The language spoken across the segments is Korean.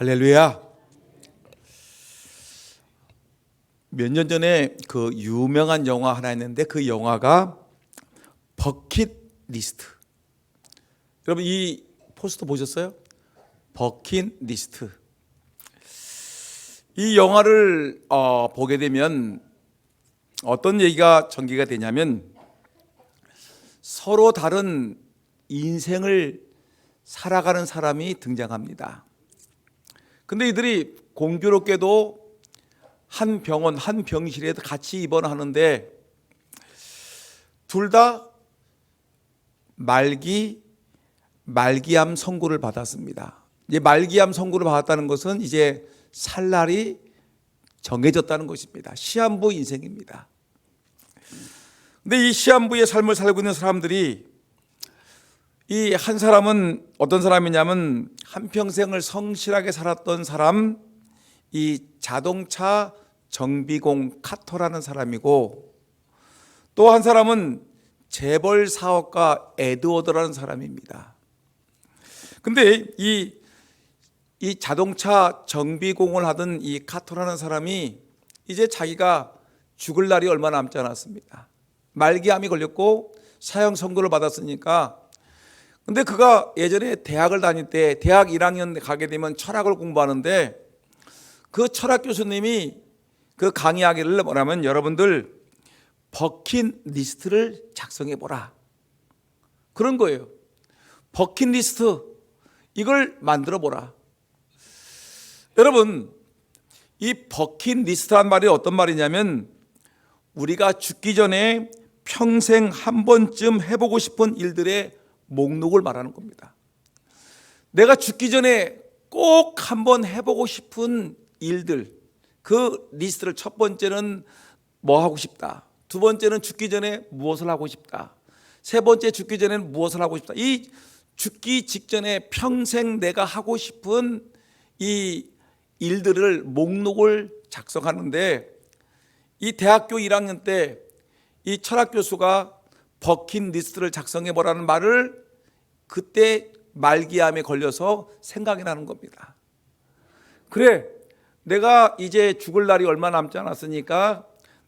할렐루야. 몇 년 전에 그 유명한 영화 하나 있는데 그 영화가 버킷리스트. 여러분 이 포스터 보셨어요? 버킷리스트. 이 영화를 보게 되면 어떤 얘기가 전개가 되냐면 서로 다른 인생을 살아가는 사람이 등장합니다. 근데 이들이 공교롭게도 한 병원, 한 병실에 같이 입원하는데 둘 다 말기암 선고를 받았습니다. 이제 말기암 선고를 받았다는 것은 이제 살 날이 정해졌다는 것입니다. 시한부 인생입니다. 근데 이 시한부의 삶을 살고 있는 사람들이 이 한 사람은 어떤 사람이냐면 한평생을 성실하게 살았던 사람, 이 자동차 정비공 카터라는 사람이고, 또 한 사람은 재벌 사업가 에드워드라는 사람입니다. 근데 이 자동차 정비공을 하던 이 카터라는 사람이 이제 자기가 죽을 날이 얼마 남지 않았습니다. 말기암이 걸렸고 사형 선고를 받았으니까. 근데 그가 예전에 대학을 다닐 때 대학 1학년 가게 되면 철학을 공부하는데 그 철학 교수님이 그 강의하기를 뭐냐면 여러분들 버킷리스트를 작성해 보라 그런 거예요. 버킷리스트 이걸 만들어 보라. 여러분 이 버킷리스트란 말이 어떤 말이냐면 우리가 죽기 전에 평생 한 번쯤 해보고 싶은 일들의 목록을 말하는 겁니다. 내가 죽기 전에 꼭 한번 해보고 싶은 일들, 그 리스트를 첫 번째는 뭐 하고 싶다, 두 번째는 죽기 전에 무엇을 하고 싶다, 세 번째 죽기 전에는 무엇을 하고 싶다. 이 죽기 직전에 평생 내가 하고 싶은 이 일들을 목록을 작성하는데 이 대학교 1학년 때 이 철학 교수가 버킷리스트를 작성해 보라는 말을 그때 말기암에 걸려서 생각이 나는 겁니다. 그래, 내가 이제 죽을 날이 얼마 남지 않았으니까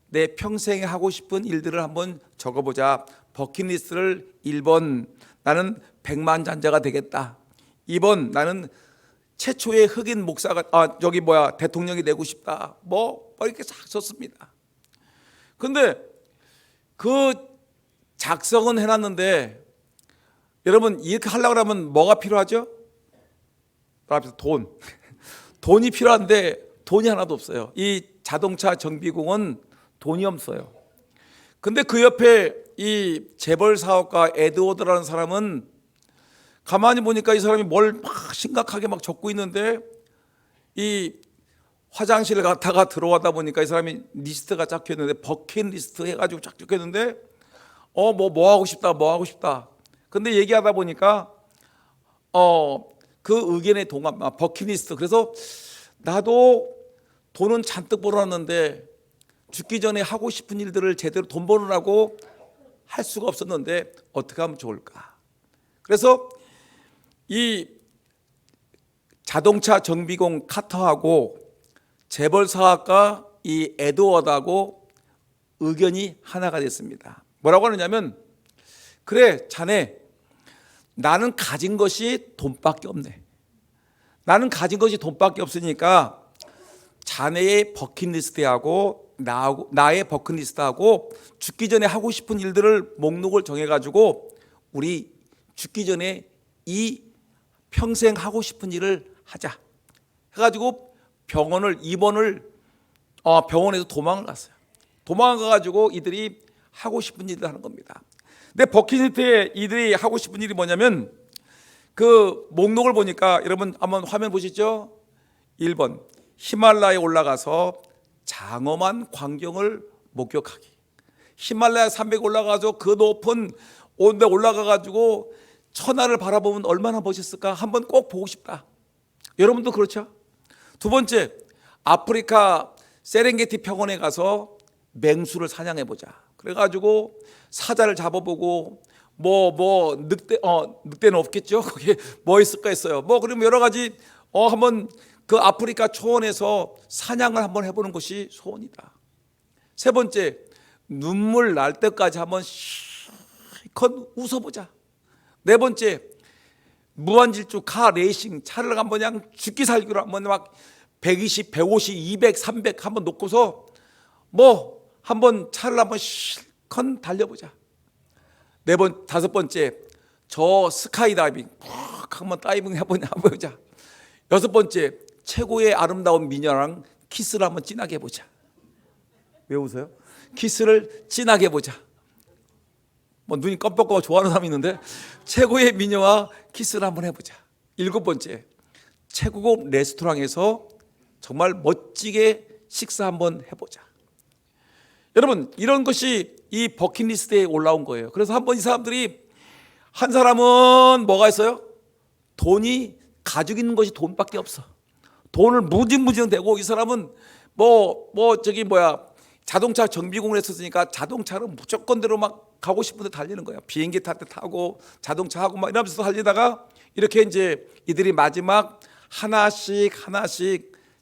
내 평생에 하고 싶은 일들을 한번 적어보자. 버킷리스트를 1번 나는 백만장자가 되겠다. 2번 나는 최초의 흑인 목사가 대통령이 되고 싶다. 뭐 이렇게 싹 썼습니다. 근데 그 작성은 해놨는데 여러분 이렇게 하려고 하면 뭐가 필요하죠? 돈이 필요한데 돈이 하나도 없어요. 이 자동차 정비공은 돈이 없어요. 근데 그 옆에 이 재벌 사업가 에드워드라는 사람은 가만히 보니까 이 사람이 뭘 막 심각하게 막 적고 있는데 이 화장실을 갔다가 들어가다 보니까 이 사람이 리스트가 적혀 있는데 버킷리스트 해가지고 쫙 적혀 있는데 뭐 하고 싶다. 근데 얘기하다 보니까 그 의견에 버킷리스트. 그래서 나도 돈은 잔뜩 벌어놨는데 죽기 전에 하고 싶은 일들을 제대로 돈 벌으라고 할 수가 없었는데 어떻게 하면 좋을까? 그래서 이 자동차 정비공 카터하고 재벌 사업가 이 에드워드하고 의견이 하나가 됐습니다. 뭐라고 하느냐면 그래 자네 나는 가진 것이 돈밖에 없네. 나는 가진 것이 돈밖에 없으니까 자네의 버킷리스트하고 나의 버킷리스트하고 죽기 전에 하고 싶은 일들을 목록을 정해가지고 우리 죽기 전에 이 평생 하고 싶은 일을 하자 해가지고 병원에서 도망을 갔어요. 도망가가지고 이들이 하고 싶은 일을 하는 겁니다. 근데 버킷리스트에 이들이 하고 싶은 일이 뭐냐면 그 목록을 보니까 여러분 한번 화면 보시죠. 1번 히말라야에 올라가서 장엄한 광경을 목격하기. 히말라야 산맥에 올라가서 그 높은 온데 올라가가지고 천하를 바라보면 얼마나 멋있을까 한번 꼭 보고 싶다. 여러분도 그렇죠? 두 번째 아프리카 세렝게티 평원에 가서 맹수를 사냥해보자. 그래가지고 사자를 잡아보고 늑대는 없겠죠. 거기에 뭐 있을까 했어요. 그러면 여러 가지 한번 그 아프리카 초원에서 사냥을 한번 해보는 것이 소원이다. 세 번째, 눈물 날 때까지 한번 실컷 웃어보자. 네 번째, 무한질주 카 레이싱 차를 한번 그냥 죽기 살기로 한번 막 120, 150, 200, 300 한번 놓고서 뭐 한번 차를 한번 실컷 달려보자. 다섯 번째, 저 스카이다이빙 푹 한번 다이빙 해보자. 여섯 번째, 최고의 아름다운 미녀랑 키스를 한번 진하게 해보자. 왜 웃어요? 키스를 진하게 해보자. 뭐 눈이 껌뻑껌뻑 좋아하는 사람이 있는데 최고의 미녀와 키스를 한번 해보자. 일곱 번째, 최고급 레스토랑에서 정말 멋지게 식사 한번 해보자. 여러분, 이런 것이 이 버킷리스트에 올라온 거예요. 그래서 한번 이 사람들이, 한 사람은 뭐가 있어요? 돈이 가지고 있는 것이 돈밖에 없어. 돈을 무진무진 대고, 이 사람은 자동차 정비공을 했었으니까 자동차로 무조건대로 막 가고 싶은데 달리는 거야. 비행기 탈 때 타고 자동차 하고 막 이러면서 달리다가 이렇게 이제 이들이 마지막 하나씩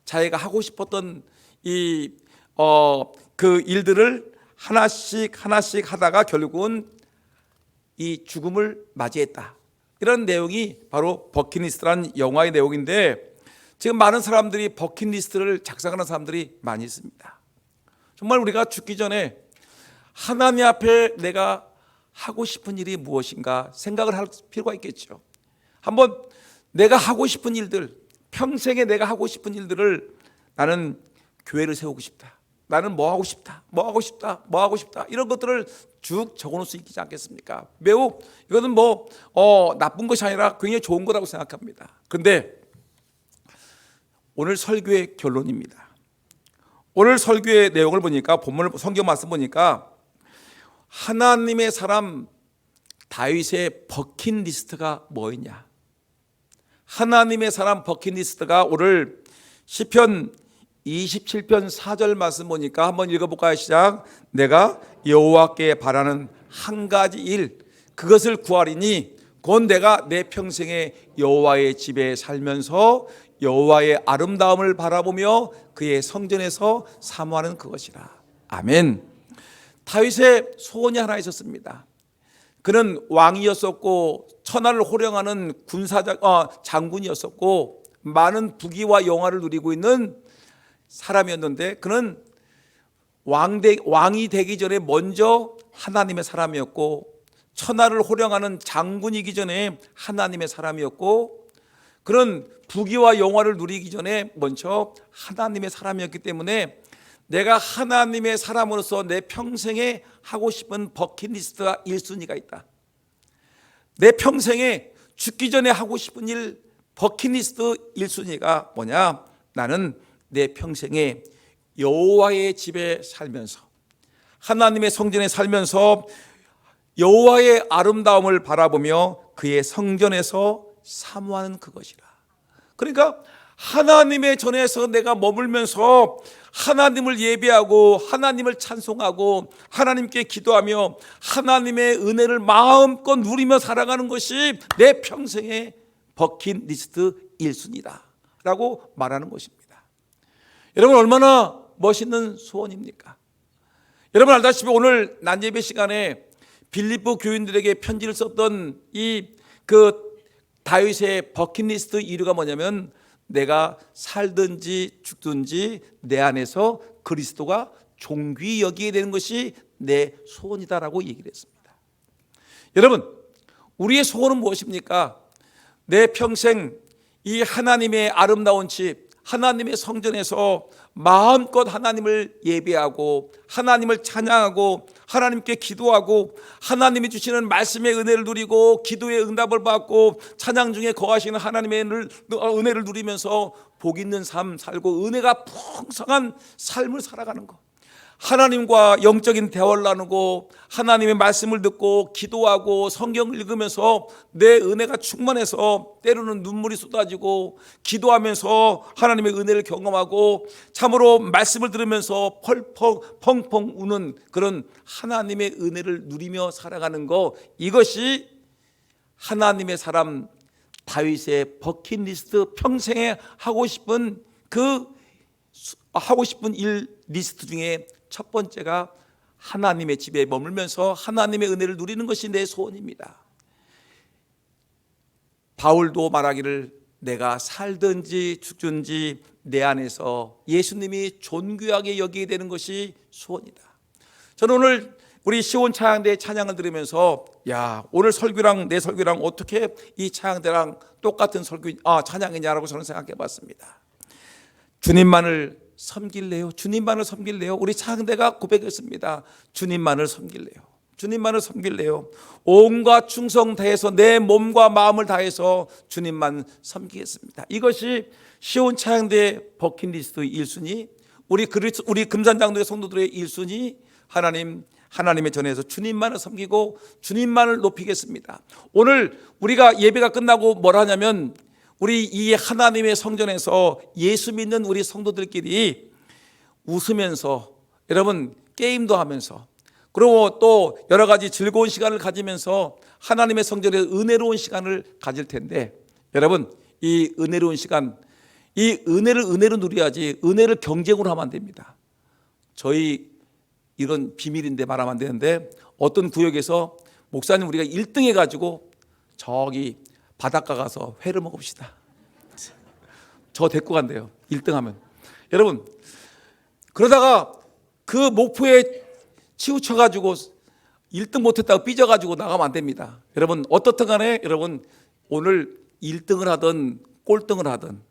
자기가 하고 싶었던 그 일들을 하나씩 하다가 결국은 이 죽음을 맞이했다. 이런 내용이 바로 버킷리스트라는 영화의 내용인데, 지금 많은 사람들이 버킷리스트를 작성하는 사람들이 많이 있습니다. 정말 우리가 죽기 전에 하나님 앞에 내가 하고 싶은 일이 무엇인가 생각을 할 필요가 있겠죠. 한번 내가 하고 싶은 일들, 평생에 내가 하고 싶은 일들을, 나는 교회를 세우고 싶다, 나는 뭐 하고 싶다, 이런 것들을 쭉 적어놓을 수 있지 않겠습니까? 매우 이거는 나쁜 것이 아니라 굉장히 좋은 거라고 생각합니다. 그런데 오늘 설교의 결론입니다. 오늘 설교의 내용을 보니까, 본문을 성경 말씀 보니까 하나님의 사람 다윗의 버킷리스트가 뭐였냐? 하나님의 사람 버킷리스트가 오늘 시편 27편 4절 말씀 보니까 한번 읽어볼까요? 시작. 내가 여호와께 바라는 한 가지 일, 그것을 구하리니 곧 내가 내 평생에 여호와의 집에 살면서 여호와의 아름다움을 바라보며 그의 성전에서 사모하는 그것이라. 아멘. 다윗의 소원이 하나 있었습니다. 그는 왕이었었고 천하를 호령하는 장군이었었고 많은 부귀와 영화를 누리고 있는 사람이었는데, 그는 왕이 되기 전에 먼저 하나님의 사람이었고, 천하를 호령하는 장군이기 전에 하나님의 사람이었고, 그는 부귀와 영화를 누리기 전에 먼저 하나님의 사람이었기 때문에 내가 하나님의 사람으로서 내 평생에 하고 싶은 버킷리스트가 1순위가 있다. 내 평생에 죽기 전에 하고 싶은 일, 버킷리스트 1순위가 뭐냐? 나는 내 평생에 여호와의 집에 살면서, 하나님의 성전에 살면서 여호와의 아름다움을 바라보며 그의 성전에서 사모하는 그것이라. 그러니까 하나님의 전에서 내가 머물면서 하나님을 예배하고 하나님을 찬송하고 하나님께 기도하며 하나님의 은혜를 마음껏 누리며 살아가는 것이 내 평생의 버킷리스트 1순위다 라고 말하는 것입니다. 여러분, 얼마나 멋있는 소원입니까? 여러분 알다시피 오늘 난예배 시간에 빌립보 교인들에게 편지를 썼던 그 다윗의 버킷리스트 1위가 뭐냐면, 내가 살든지 죽든지 내 안에서 그리스도가 존귀 여기게 되는 것이 내 소원이다라고 얘기를 했습니다. 여러분, 우리의 소원은 무엇입니까? 내 평생 이 하나님의 아름다운 집, 하나님의 성전에서 마음껏 하나님을 예배하고 하나님을 찬양하고 하나님께 기도하고 하나님이 주시는 말씀의 은혜를 누리고 기도의 응답을 받고 찬양 중에 거하시는 하나님의 은혜를 누리면서 복 있는 삶 살고 은혜가 풍성한 삶을 살아가는 것, 하나님과 영적인 대화를 나누고 하나님의 말씀을 듣고 기도하고 성경을 읽으면서 내 은혜가 충만해서 때로는 눈물이 쏟아지고 기도하면서 하나님의 은혜를 경험하고 참으로 말씀을 들으면서 펑펑 우는 그런 하나님의 은혜를 누리며 살아가는 것, 이것이 하나님의 사람 다윗의 버킷리스트, 평생에 하고 싶은 일 리스트 중에 첫 번째가 하나님의 집에 머물면서 하나님의 은혜를 누리는 것이 내 소원입니다. 바울도 말하기를 내가 살든지 죽든지 내 안에서 예수님이 존귀하게 여기게 되는 것이 소원이다. 저는 오늘 우리 시온 찬양대 찬양을 들으면서 오늘 설교랑 내 설교랑 어떻게 이 찬양대랑 똑같은 찬양이냐라고 저는 생각해 봤습니다. 주님만을 섬길래요. 주님만을 섬길래요. 우리 찬양대가 고백했습니다. 주님만을 섬길래요. 주님만을 섬길래요. 온갖 충성 다해서 내 몸과 마음을 다해서 주님만 섬기겠습니다. 이것이 시온 찬양대 버킷리스트 1순위, 우리 금산장로의 성도들의 1순위, 하나님의 전에서 주님만을 섬기고 주님만을 높이겠습니다. 오늘 우리가 예배가 끝나고 뭘 하냐면 우리 이 하나님의 성전에서 예수 믿는 우리 성도들끼리 웃으면서 여러분 게임도 하면서 그리고 또 여러 가지 즐거운 시간을 가지면서 하나님의 성전에서 은혜로운 시간을 가질 텐데 여러분 이 은혜로운 시간, 이 은혜를 은혜로 누려야지 은혜를 경쟁으로 하면 안 됩니다. 저희 이런 비밀인데 말하면 안 되는데 어떤 구역에서 목사님 우리가 1등 해가지고 저기 바닷가 가서 회를 먹읍시다. 저 데리고 간대요. 1등 하면. 여러분 그러다가 그 목표에 치우쳐가지고 1등 못했다고 삐져가지고 나가면 안 됩니다. 여러분 어떻든 간에 여러분 오늘 1등을 하든 꼴등을 하든